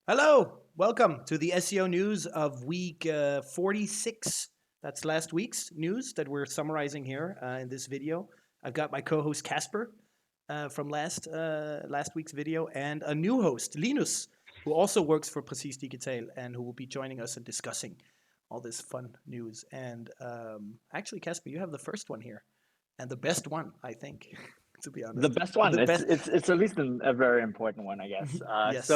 Hello, welcome to the SEO news of week 46. That's last week's news that we're summarizing here in this video. I've got my co-host Casper from last week's video and a new host, Linus, who also works for Precis Digital and who will be joining us and discussing all this fun news. And actually, Casper, you have the first one here and the best one, I think, to be honest. The best one. The best. It's at least a very important one, I guess. Yes.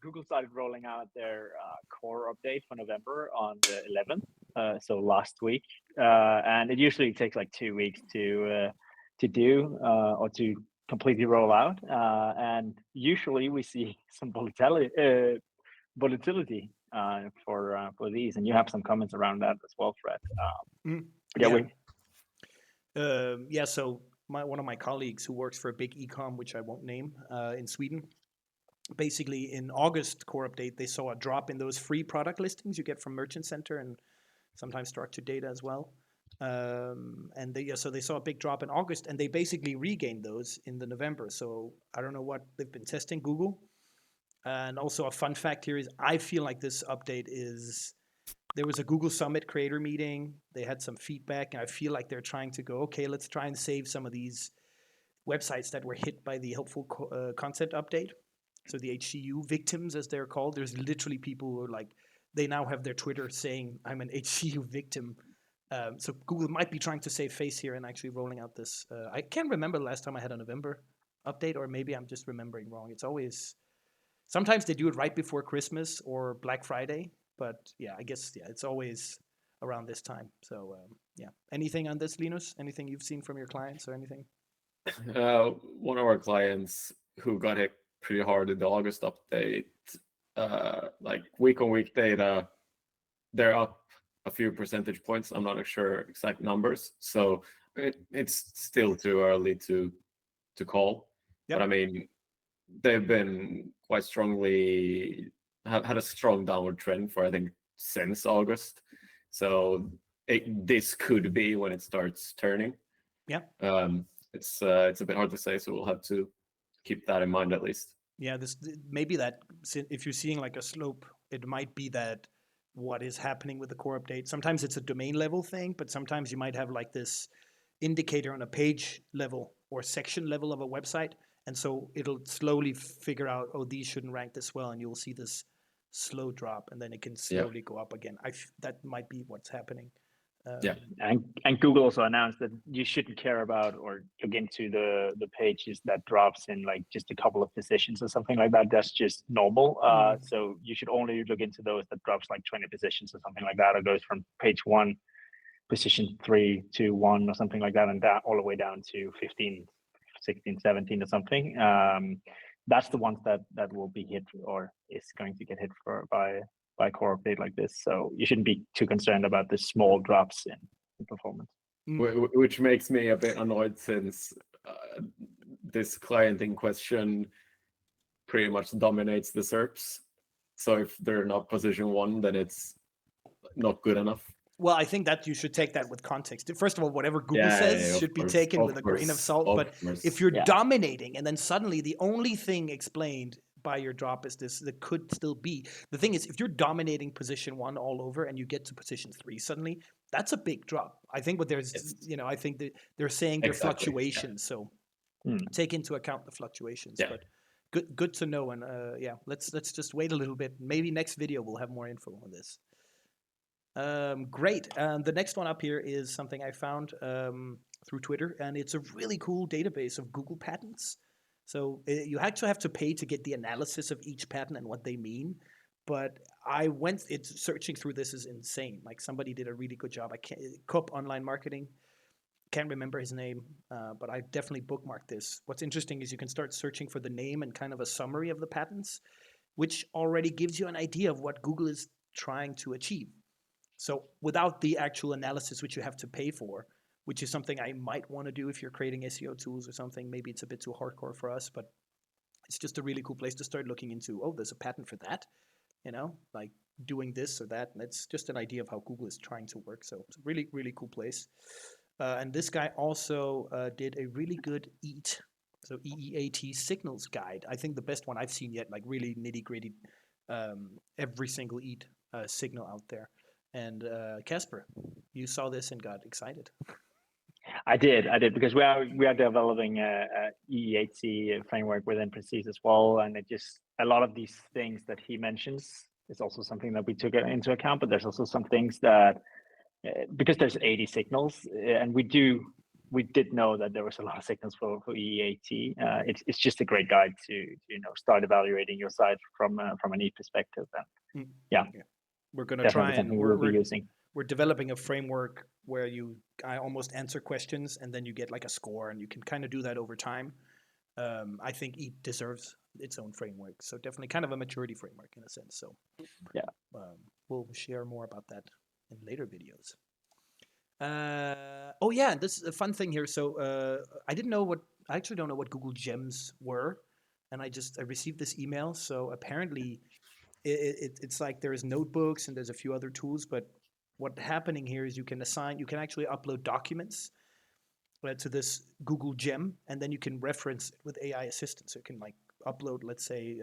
Google started rolling out their core update for November on the 11th, so last week, and it usually takes like 2 weeks to do or to completely roll out. And usually we see some volatility for these, and you have some comments around that as well, Fred. So one of my colleagues who works for a big e-com, which I won't name, in Sweden, basically in August core update, they saw a drop in those free product listings you get from Merchant Center and sometimes structured data as well. And they saw a big drop in August, and they basically regained those in the November. So I don't know what they've been testing, Google. And also a fun fact here is I feel like this update is. There was a Google Summit creator meeting. They had some feedback, and I feel like they're trying to go, okay, let's try and save some of these websites that were hit by the helpful content update. So the HCU victims, as they're called, there's literally people who are like, they now have their Twitter saying, I'm an HCU victim. So Google might be trying to save face here and actually rolling out this. I can't remember the last time I had a November update, or maybe I'm just remembering wrong. It's always, sometimes they do it right before Christmas or Black Friday. But yeah, I guess it's always around this time. So anything on this, Linus? Anything you've seen from your clients or anything? One of our clients who got hit pretty hard in the August update, like week-on-week data, they're up a few percentage points. I'm not sure exact numbers, so it's still too early to call. Yep. But I mean, they've been quite strongly. Had a strong downward trend for I think since August, so this could be when it starts turning. Yeah. It's a bit hard to say, so we'll have to keep that in mind at least. Yeah, this maybe that if you're seeing like a slope, it might be that what is happening with the core update. Sometimes it's a domain level thing, but sometimes you might have like this indicator on a page level or section level of a website. And so it'll slowly figure out, oh, these shouldn't rank this well, and you'll see this slow drop, and then it can slowly go up again. That might be what's happening. And Google also announced that you shouldn't care about or look into the pages that drops in like just a couple of positions or something like that. That's just normal. So you should only look into those that drops like 20 positions or something like that, or goes from page 1, position 3 to 1 or something like that, and that all the way down to 15, 16, 17 or something. That's the ones that will be hit or is going to get hit by core update like this. So you shouldn't be too concerned about the small drops in performance. Which makes me a bit annoyed since this client in question pretty much dominates the SERPs. So if they're not position 1, then it's not good enough. Well, I think that you should take that with context. First of all, whatever Google says should be taken with a grain of salt. But if you're dominating and then suddenly the only thing explained by your drop is this, that could still be. The thing is, if you're dominating position 1 all over and you get to position 3 suddenly, that's a big drop. I think what there's, I think that they're saying there are fluctuations. So take into account the fluctuations. But good to know. And let's just wait a little bit. Maybe next video we'll have more info on this. Great. The next one up here is something I found through Twitter, and it's a really cool database of Google patents. So you actually have to pay to get the analysis of each patent and what they mean. But it's searching through this is insane. Like somebody did a really good job. Coop Online Marketing, can't remember his name, but I definitely bookmarked this. What's interesting is you can start searching for the name and kind of a summary of the patents, which already gives you an idea of what Google is trying to achieve. So without the actual analysis, which you have to pay for, which is something I might want to do if you're creating SEO tools or something, maybe it's a bit too hardcore for us, but it's just a really cool place to start looking into, oh, there's a patent for that, like doing this or that. And it's just an idea of how Google is trying to work. So it's a really, really cool place. And this guy also did a really good EAT, so EEAT signals guide. I think the best one I've seen yet, like really nitty gritty every single EAT signal out there. And Casper, you saw this and got excited. I did because we are developing a EEAT framework within Prestige as well, and it just a lot of these things that he mentions is also something that we took into account. But there's also some things that because there's 80 signals, and we did know that there was a lot of signals for EEAT. It's just a great guide to start evaluating your site from an EAT perspective. And yeah, we're going to try and we'll be using. We're developing a framework where I almost answer questions and then you get like a score, and you can kind of do that over time. I think EAT deserves its own framework, so definitely kind of a maturity framework in a sense. So yeah, we'll share more about that in later videos. Oh yeah, this is a fun thing here. So I actually don't know what Google Gems were, and I received this email. So apparently it's like there's notebooks and there's a few other tools, but what's happening here is you can actually upload documents to this Google Gem, and then you can reference it with AI Assistant. So you can like upload, let's say,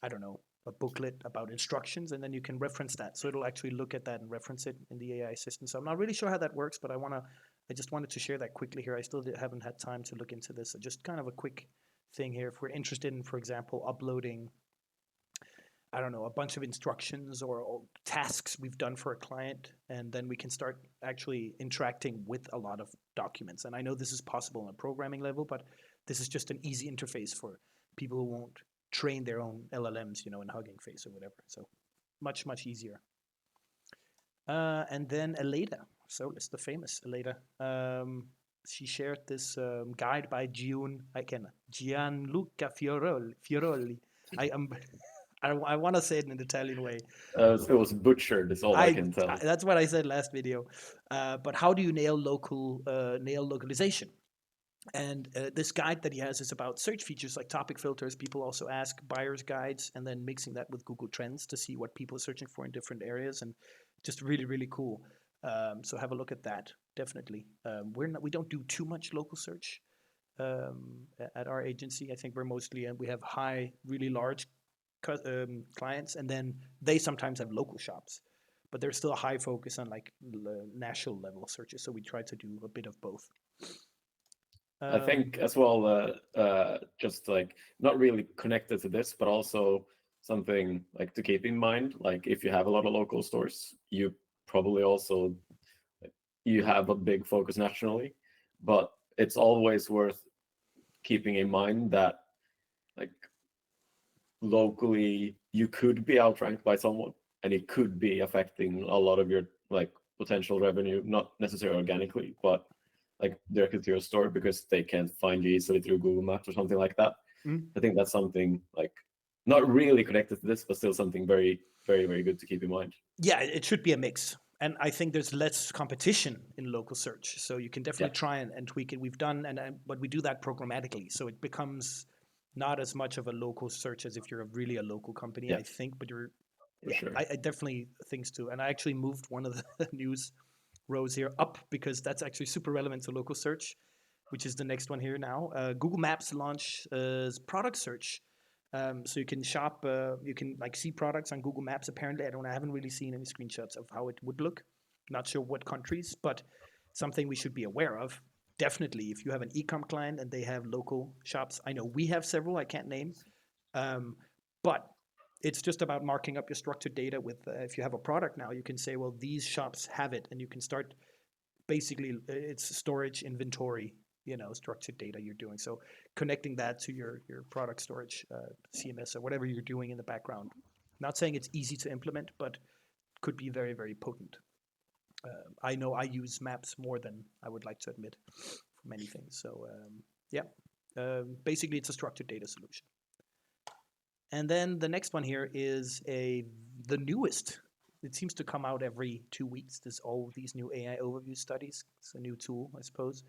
I don't know, a booklet about instructions, and then you can reference that. So it'll actually look at that and reference it in the AI Assistant. So I'm not really sure how that works, but I just wanted to share that quickly here. I still haven't had time to look into this. So just kind of a quick thing here. If we're interested in, for example, uploading, I don't know, a bunch of instructions or tasks we've done for a client, and then we can start actually interacting with a lot of documents. And I know this is possible on a programming level, but this is just an easy interface for people who won't train their own LLMs, in Hugging Face or whatever. So much, much easier. And then Aleda. So it's the famous Aleda. She shared this guide by Gianluca Fioroli. I want to say it in an Italian way. It was butchered, is all I can tell. That's what I said last video. But how do you nail localization? And this guide that he has is about search features like topic filters. People also ask buyer's guides, and then mixing that with Google Trends to see what people are searching for in different areas, and just really, really cool. So have a look at that, definitely. We don't do too much local search at our agency. I think we're mostly, we have really large clients, and then they sometimes have local shops, but there's still a high focus on like national level searches. So we try to do a bit of both. I think as well, just like not really connected to this, but also something like to keep in mind. Like if you have a lot of local stores, you probably also you have a big focus nationally, but it's always worth keeping in mind that like locally you could be outranked by someone, and it could be affecting a lot of your like potential revenue, not necessarily organically, but like directly to your store because they can't find you easily through Google Maps or something like that. I think that's something like not really connected to this, but still something very, very, very good to keep in mind. Yeah, it should be a mix. And I think there's less competition in local search. So you can definitely try and tweak it. We've done, but we do that programmatically. So it becomes not as much of a local search as if you're really a local company, I think, but you're, sure. I definitely think so. And I actually moved one of the news rows here up because that's actually super relevant to local search, which is the next one here now. Google Maps launch product search. So you can shop, you can like see products on Google Maps. Apparently, I haven't really seen any screenshots of how it would look. Not sure what countries, but something we should be aware of. Definitely, if you have an e-com client and they have local shops, I know we have several I can't name, but it's just about marking up your structured data with, if you have a product now, you can say, well, these shops have it, and you can start basically, it's storage inventory, structured data you're doing. So connecting that to your product storage, CMS or whatever you're doing in the background. Not saying it's easy to implement, but could be very, very potent. I know I use maps more than I would like to admit for many things. So basically it's a structured data solution. And then the next one here is the newest. It seems to come out every 2 weeks. There's all these new AI overview studies. It's a new tool, I suppose.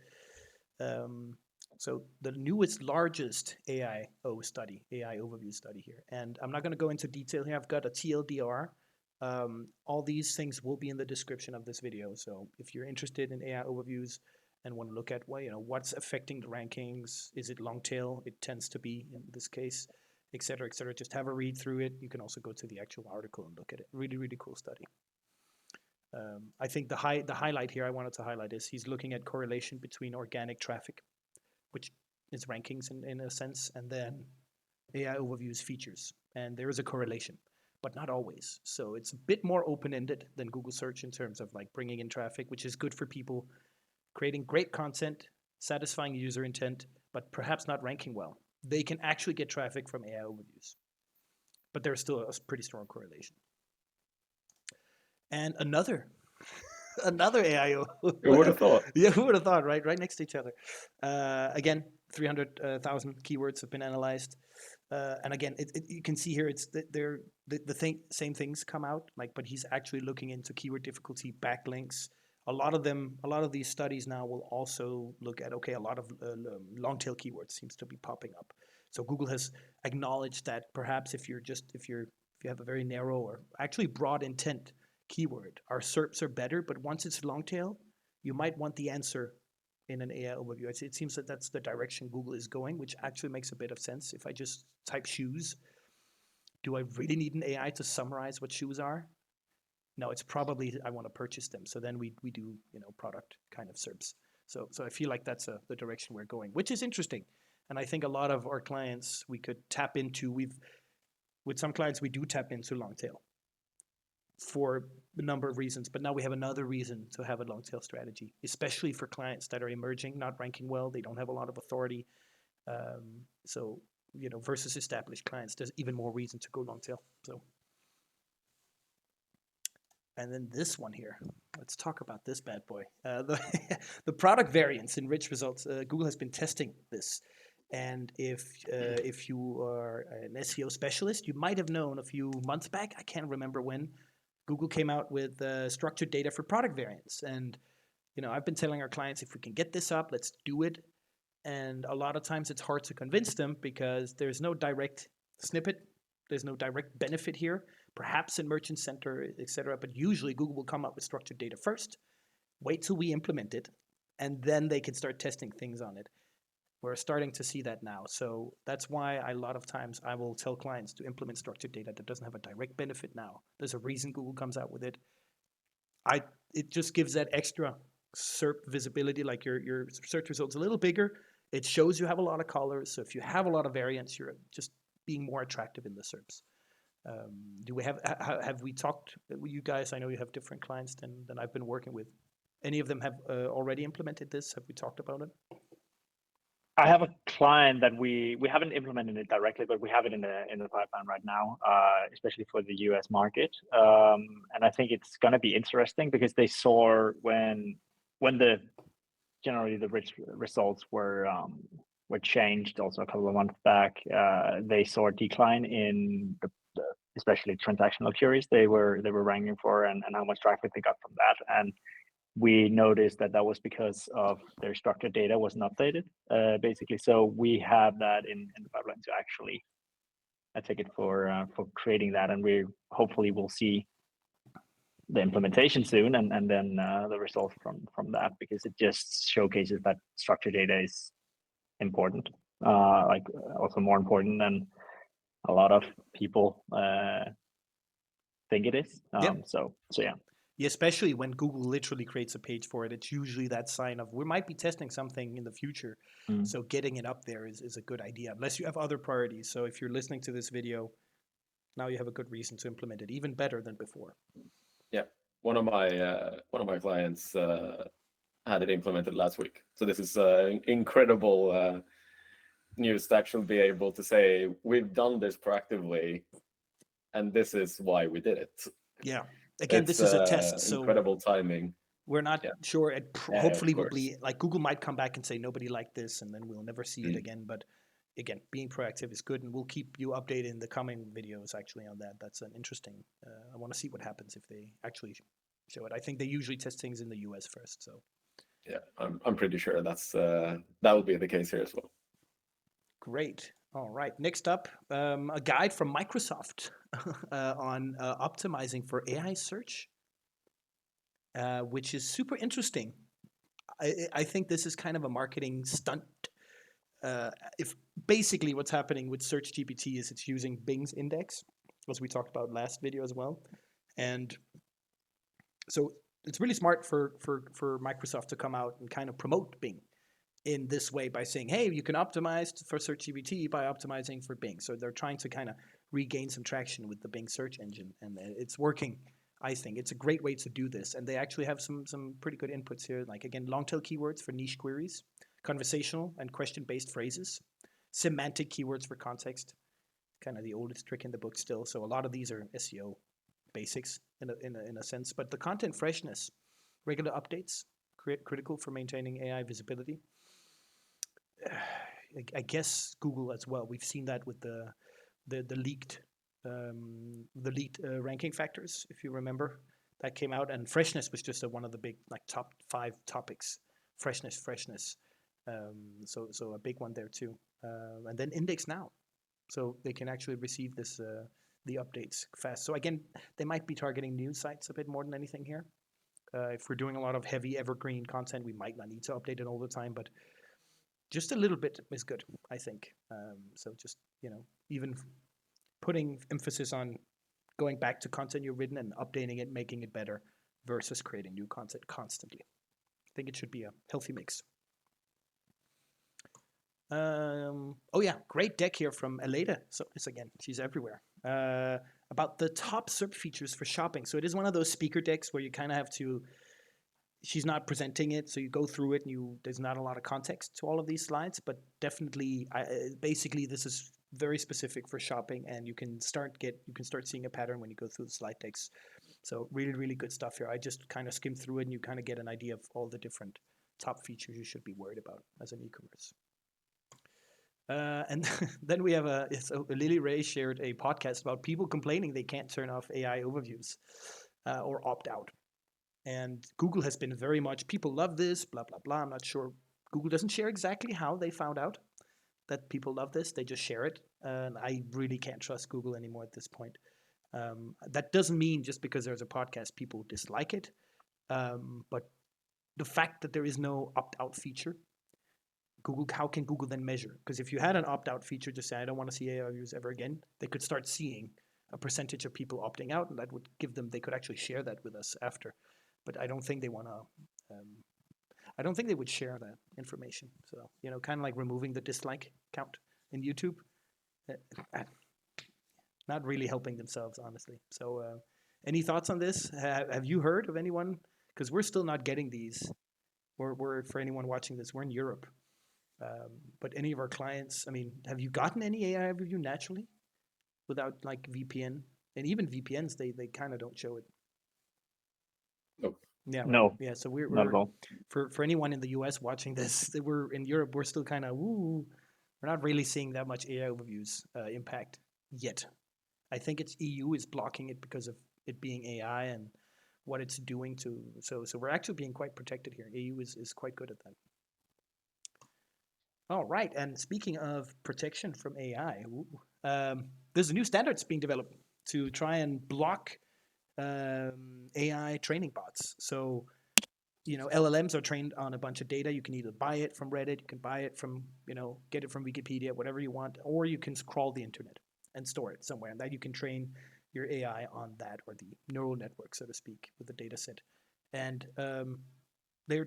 So the newest, largest AIO study, AI overview study here. And I'm not going to go into detail here. I've got a TLDR. All these things will be in the description of this video. So if you're interested in AI overviews and want to look at what's affecting the rankings, is it long tail? It tends to be in this case. et cetera, et cetera. Just have a read through it. You can also go to the actual article and look at it. Really, really cool study. I think the highlight here I wanted to highlight is he's looking at correlation between organic traffic, which is rankings in a sense, and then AI overviews features. And there is a correlation, but not always. So it's a bit more open-ended than Google search in terms of like bringing in traffic, which is good for people creating great content, satisfying user intent, but perhaps not ranking well. They can actually get traffic from AI overviews, but there's still a pretty strong correlation. And another AIO. Who would have thought? Yeah, who would have thought, right? Right next to each other. Again, 300,000 keywords have been analyzed. And again, you can see here, it's same things come out, like, but he's actually looking into keyword difficulty, backlinks. A lot of these studies now will also look at, okay, a lot of long tail keywords seems to be popping up. So Google has acknowledged that perhaps if you have a very narrow or actually broad intent keyword, our SERPs are better, but once it's long tail, you might want the answer in an AI overview. It seems that that's the direction Google is going, which actually makes a bit of sense. If I just type shoes, do I really need an AI to summarize what shoes are? No, it's probably I want to purchase them. So then we do, product kind of SERPs. So I feel like that's the direction we're going, which is interesting. And I think a lot of our clients we could tap into. With some clients we do tap into long tail for a number of reasons, but now we have another reason to have a long tail strategy, especially for clients that are emerging, not ranking well, they don't have a lot of authority. Versus established clients, there's even more reason to go long tail. So, and then this one here, let's talk about this bad boy. The product variance in rich results. Google has been testing this. And if you are an SEO specialist, you might have known a few months back, I can't remember when, Google came out with structured data for product variants. And, I've been telling our clients, if we can get this up, let's do it. And a lot of times it's hard to convince them because there's no direct snippet. There's no direct benefit here, perhaps in Merchant Center, et cetera. But usually Google will come up with structured data first, wait till we implement it, and then they can start testing things on it. We're starting to see that now. So that's why a lot of times I will tell clients to implement structured data that doesn't have a direct benefit now. There's a reason Google comes out with it. It just gives that extra SERP visibility, like your search results a little bigger. It shows you have a lot of colors. So if you have a lot of variants, you're just being more attractive in the SERPs. Have we talked with you guys? I know you have different clients than I've been working with. Any of them have already implemented this? Have we talked about it? I have a client that we haven't implemented it directly, but we have it in the pipeline right now, especially for the US market. And I think it's going to be interesting because they saw when generally the rich results were changed also a couple of months back, they saw a decline in the especially transactional queries they were ranking for and how much traffic they got from that. And we noticed that was because of their structured data wasn't updated, basically. So we have that in the pipeline to actually take it for creating that, and we hopefully will see the implementation soon, and then the results from that, because it just showcases that structured data is important, like also more important than a lot of people think it is. Yep. So yeah. Yeah, especially when Google literally creates a page for it, it's usually that sign of we might be testing something in the future. So getting it up there is a good idea, unless you have other priorities. So if you're listening to this video, now you have a good reason to implement it, even better than before. Yeah, one of my clients had it implemented last week. So this is incredible news to actually be able to say we've done this proactively, and this is why we did it. Yeah. Again, this is a test, so incredible timing. We're not sure. Hopefully, we'll be like Google might come back and say nobody liked this, and then we'll never see it again. But again, being proactive is good, and we'll keep you updated in the coming videos. Actually, on that, that's an interesting. I want to see what happens if they actually show it. I think they usually test things in the US first. So yeah, I'm pretty sure that will be the case here as well. Great. All right. Next up, a guide from Microsoft on optimizing for AI search, which is super interesting. I think this is kind of a marketing stunt if basically what's happening with Search GPT is it's using Bing's index, as we talked about last video as well. And so it's really smart for Microsoft to come out and kind of promote Bing in this way by saying, hey, you can optimize for Search GPT by optimizing for Bing. So they're trying to kind of regain some traction with the Bing search engine, and it's working. I think it's a great way to do this, and they actually have some pretty good inputs here, like again, long tail keywords for niche queries, conversational and question-based phrases, semantic keywords for context, kind of the oldest trick in the book still. So a lot of these are SEO basics in a sense, but the content freshness, regular updates, critical for maintaining AI visibility. I guess Google as well. We've seen that with the leaked ranking factors, if you remember, that came out, and freshness was just one of the big like top 5 topics. Freshness. So a big one there too. And then index now, so they can actually receive this the updates fast. So again, they might be targeting news sites a bit more than anything here. If we're doing a lot of heavy evergreen content, we might not need to update it all the time, but just a little bit is good, I think. So just, even putting emphasis on going back to content you've written and updating it, making it better, versus creating new content constantly. I think it should be a healthy mix. Oh yeah, great deck here from Aleda. So it's again, she's everywhere. About the top SERP features for shopping. So it is one of those speaker decks where you kind of have to, she's not presenting it, so you go through it and there's not a lot of context to all of these slides, but definitely, basically this is very specific for shopping, and you can start seeing a pattern when you go through the slide decks. So really, really good stuff here. I just kind of skimmed through it, and you kind of get an idea of all the different top features you should be worried about as an e-commerce. And then we have Lily Ray shared a podcast about people complaining they can't turn off AI overviews or opt out. And Google has been very much, people love this, blah, blah, blah. I'm not sure. Google doesn't share exactly how they found out that people love this. They just share it. And I really can't trust Google anymore at this point. That doesn't mean just because there's a podcast, people dislike it. But the fact that there is no opt-out feature, how can Google then measure? Because if you had an opt-out feature, just say, I don't want to see AI reviews ever again, they could start seeing a percentage of people opting out, and that would give them, they could actually share that with us after. But I don't think they want to, I don't think they would share that information. So, kind of like removing the dislike count in YouTube. Not really helping themselves, honestly. So any thoughts on this? Have you heard of anyone? Because we're still not getting these. We're for anyone watching this, we're in Europe. But any of our clients, have you gotten any AI review naturally without like VPN? And even VPNs, they kind of don't show it. Nope. Yeah. Right. No. Yeah. So we're not at all. For anyone in the US watching this, we're in Europe. We're still kind of we're not really seeing that much AI overviews impact yet. I think it's EU is blocking it because of it being AI and what it's doing to. So we're actually being quite protected here. EU is quite good at that. All right. And speaking of protection from AI, there's a new standards being developed to try and block AI training bots. So, LLMs are trained on a bunch of data. You can either buy it from Reddit, you can buy it from, get it from Wikipedia, whatever you want, or you can crawl the internet and store it somewhere. And that you can train your AI on that, or the neural network, so to speak, with the data set. And they're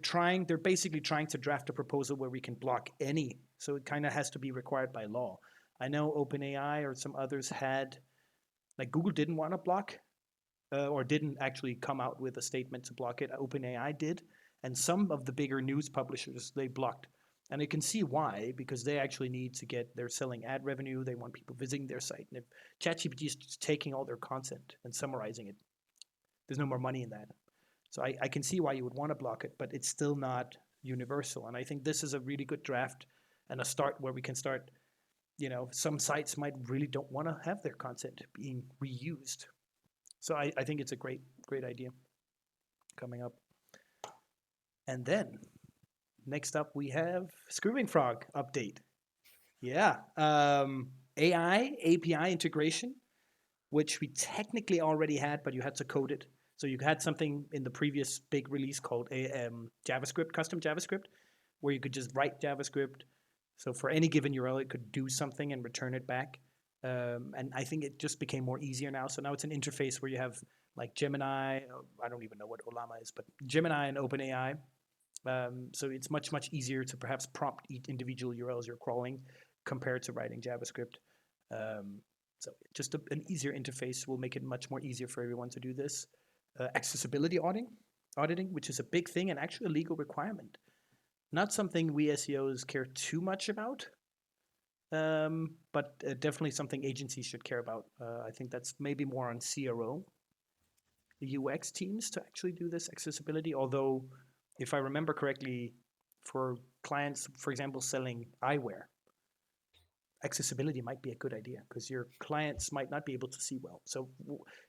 basically trying to draft a proposal where we can block any. So it kind of has to be required by law. I know OpenAI or some others had, like Google didn't want to block or didn't actually come out with a statement to block it. OpenAI did. And some of the bigger news publishers, they blocked. And you can see why, because they actually need to they're selling ad revenue. They want people visiting their site. And if ChatGPT is just taking all their content and summarizing it, there's no more money in that. So I can see why you would want to block it, but it's still not universal. And I think this is a really good draft and a start where we can start, some sites might really don't want to have their content being reused. So I think it's a great idea coming up. And then next up we have Screaming Frog update. Yeah. AI API integration, which we technically already had, but you had to code it. So you had something in the previous big release called JavaScript, custom JavaScript, where you could just write JavaScript, So for any given URL, it could do something and return it back. And I think it just became more easier now. So now it's an interface where you have like Gemini. I don't even know what Olama is, but Gemini and OpenAI. So it's much easier to perhaps prompt each individual URLs you're crawling compared to writing JavaScript. So just an easier interface will make it much more easier for everyone to do this. Accessibility auditing, which is a big thing and actually a legal requirement. Not something we SEOs care too much about, but definitely something agencies should care about. I think that's maybe more on CRO, the UX teams to actually do this accessibility. Although, if I remember correctly, for clients, for example, selling eyewear, accessibility might be a good idea because your clients might not be able to see well. So,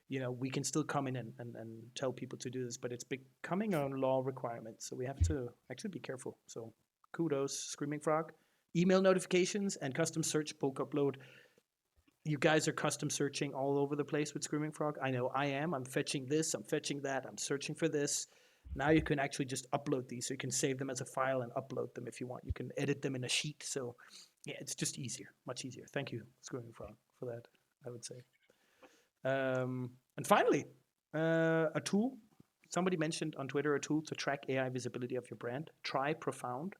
we can still come in and tell people to do this, but it's becoming a law requirement. So we have to actually be careful. So kudos, Screaming Frog. Email notifications and custom search bulk upload. You guys are custom searching all over the place with Screaming Frog. I know I am. I'm fetching this, I'm fetching that, I'm searching for this. Now you can actually just upload these. So you can save them as a file and upload them if you want. You can edit them in a sheet. So yeah, it's just easier, much easier. Thank you, Screaming Frog, for that, I would say. And finally, a tool. Somebody mentioned on Twitter a tool to track AI visibility of your brand. Try Profound.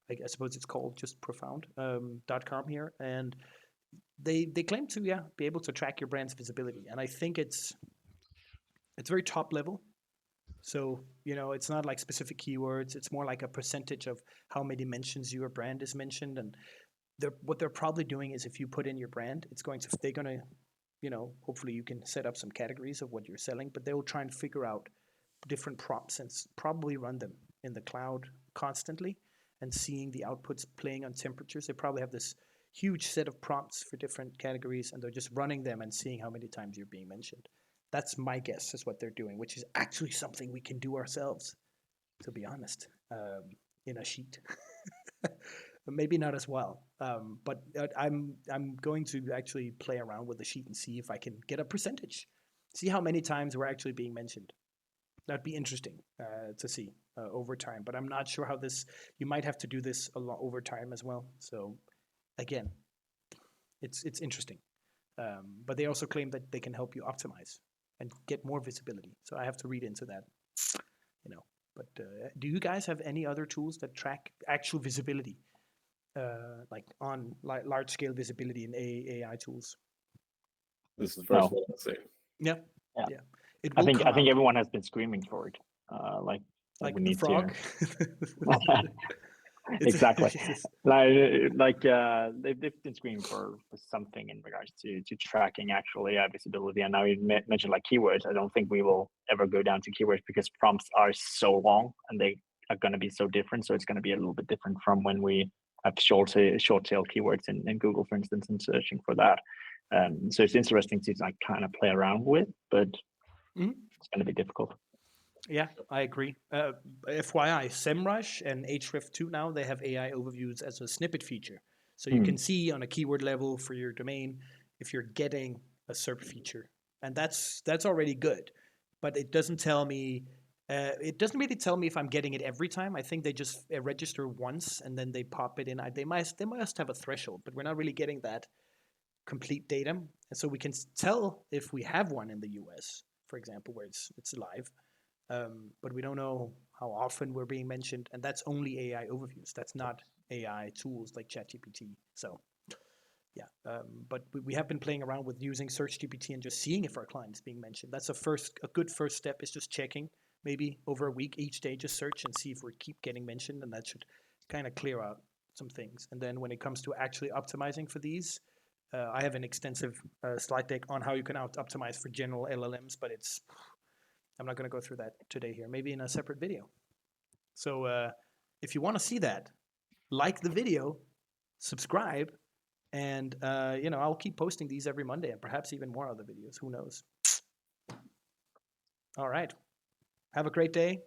I suppose it's called just profound.com here. And they claim to be able to track your brand's visibility. And I think it's very top level. So, it's not like specific keywords. It's more like a percentage of how many mentions your brand is mentioned. And what they're probably doing is if you put in your brand, they're going to, hopefully you can set up some categories of what you're selling, but they will try and figure out different prompts and probably run them in the cloud constantly and seeing the outputs playing on temperatures. They probably have this huge set of prompts for different categories and they're just running them and seeing how many times you're being mentioned. That's my guess is what they're doing, which is actually something we can do ourselves, to be honest, in a sheet. Maybe not as well, but I'm going to actually play around with the sheet and see if I can get a percentage, see how many times we're actually being mentioned. That'd be interesting to see over time, but I'm not sure how you might have to do this a lot over time as well. So again, it's interesting, but they also claim that they can help you optimize and get more visibility. So I have to read into that, but do you guys have any other tools that track actual visibility? Like on large scale visibility in AI tools. This is the first one I'd say. Yeah. I think everyone has been screaming for it. Like we need frog. Exactly. They've been screaming for something in regards to tracking actual AI visibility. And now you mentioned like keywords. I don't think we will ever go down to keywords because prompts are so long and they are going to be so different. So it's going to be a little bit different from when we have short tail keywords in Google, for instance, and searching for that. So it's interesting to like kind of play around with, but it's going to be difficult. Yeah, I agree. FYI, SEMrush and Ahrefs2 now, they have AI overviews as a snippet feature. So you can see on a keyword level for your domain if you're getting a SERP feature. And that's already good. But it doesn't tell me, it doesn't really tell me if I'm getting it every time. I think they just register once and then they pop it in. They must have a threshold, but we're not really getting that complete data. And so we can tell if we have one in the US, for example, where it's live. But we don't know how often we're being mentioned, and that's only AI overviews. That's not AI tools like ChatGPT. So, yeah. But we have been playing around with using SearchGPT and just seeing if our client is being mentioned. That's a good first step is just checking, maybe over a week each day, just search and see if we keep getting mentioned, and that should kind of clear out some things. And then when it comes to actually optimizing for these, I have an extensive slide deck on how you can optimize for general LLMs, but I'm not going to go through that today here, maybe in a separate video. So if you want to see that, like the video, subscribe, and I'll keep posting these every Monday and perhaps even more other videos. Who knows? All right. Have a great day.